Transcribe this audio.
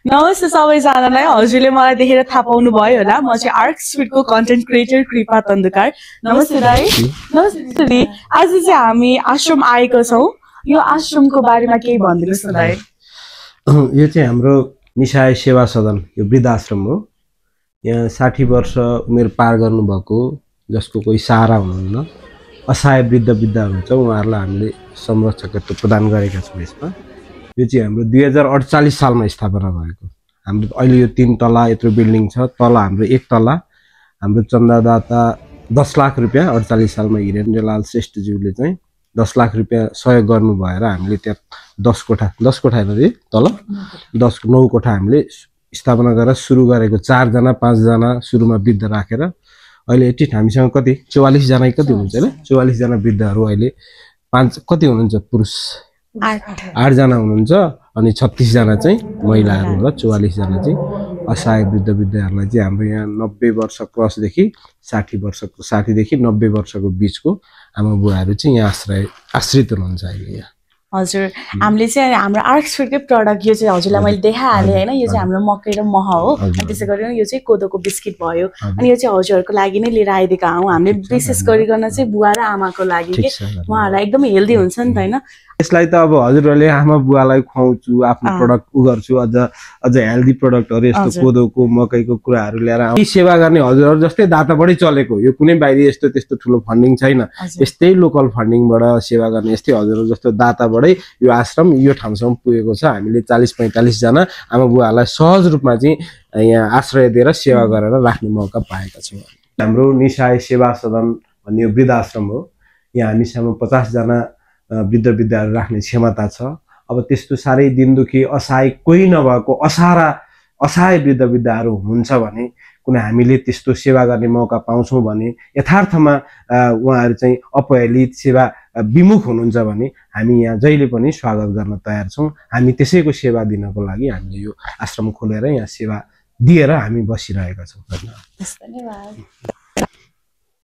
नमस्ते सबैजनालाई हजुरले मलाई देखेर थाहा पाउनु भयो होला म चाहिँ आर्क स्पिडको कन्टेन्ट क्रिएटर कृपा तन्दुकार नमस्ते दाइ नमस्ते दिदी आज चाहिँ हामी आश्रम आएको छौँ यो आश्रमको बारेमा केही भनिदिनुहोस् न दाइ यो चाहिँ हाम्रो निशाय सेवा सदन यो वृद्धाश्रम हो यहाँ 60 वर्ष उमेर पार गर्नुभएको जसको कोही सहारा हुनुहुन्न असहाय वृद्ध विद्धा हुनुहुन्छ उहाँहरूलाई हामीले संरक्षकत्व प्रदान गरेका छौँ यसमा यो चाहिँ हाम्रो 2048 सालमा स्थापना भएको हाम्रो अहिले यो 3 तला यत्रो बिल्डिङ छ तल हाम्रो 1 तला हाम्रो चन्दादाता 10 लाख रुपैयाँ 48 सालमा हिरेन्द्रलाल श्रेष्ठज्यूले चाहिँ 10 लाख रुपैयाँ सहयोग गर्नु भएर हामीले त्यहाँ 10 कोठा हेर्नु तल 9 कोठा हामीले स्थापना गरेर सुरु गरेको 4 जना 5 जना सुरुमा वृद्ध राखेर अहिले एटिट हामीसँग कति 44 जना कति हुनुहुन्छ हैन 44 जना वृद्धहरू अहिले 5 कति हुनुहुन्छ पुरुष 8 जना हुनुहुन्छ अनि 36 जना चाहिँ महिलाहरू र 44 जना चाहिँ असहाय वृद्ध विद्याहरूलाई चाहिँ हाम्रो यहाँ 90 वर्ष क्रस देखि 60 देखि 90 वर्षको बीचको आमा बुवाहरू चाहिँ यहाँ आश्रित हुनुहुन्छ अहिले यहाँ हजुर हामीले चाहिँ हाम्रो आर्क स्पिडकै प्रोडक्ट यो चाहिँ हजुरलाई मैले देखाइहालेँ हैन यो चाहिँ हाम्रो मकै र मह हो अनि त्यसै गरी यो चाहिँ कोदोको बिस्किट भयो अनि यो चाहिँ हजुरहरूको लागि नै लिएर आइदिएका हौं हामीले विशेष गरिकन चाहिँ बुवा र आमाको लागि के उहाँहरूलाई एकदमै हेल्दी हुन्छ नि त हैन यसलाई त अब हजुरहरूले आमा बुवालाई खुवाउँछु आफ्नो प्रोडक्ट गर्छु अझ हेल्दी प्रोडक्टहरु यस्तो कोदोको मकैको कुराहरु ल्याएर यी सेवा गर्ने हजुरहरु जस्तै दाता बढी चलेको यो कुनै बाहिरी यस्तो त्यस्तो ठुलो फन्डिङ छैन यस्तै लोकल फन्डिङबाट सेवा गर्ने यस्तै हजुरहरु जस्तो दाता बढी यो आश्रम यो ठाउँसम्म पुगेको छ हामीले 40-45 जना आमा बुवालाई सहज रूपमा चाहिँ यहाँ आश्रय दिएर सेवा गरेर राख्ने मौका पाएका छौं हाम्रो निशाय सेवा सदन भन्ने वृद्धाश्रम हो यहाँ हामीसँग 50 जना वृद्ध विद्याहरू राख्ने क्षमता छ अब त्यस्तो सारै दिनदुखी असहाय कोही नभएको असहाय वृद्ध विद्याहरू हुन्छ भने कुनै हामीले त्यस्तो सेवा गर्ने मौका पाउँछौं भने यथार्थमा उहाँहरू चाहिँ अपहेलित सेवा विमुख हुनुहुन्छ भने हामी यहाँ जहिले पनि स्वागत गर्न तयार छौं हामी त्यसैको सेवा दिनको लागि हामीले यो आश्रम खोलेर यहाँ सेवा दिएर हामी बसिरहेका छौं धन्यवाद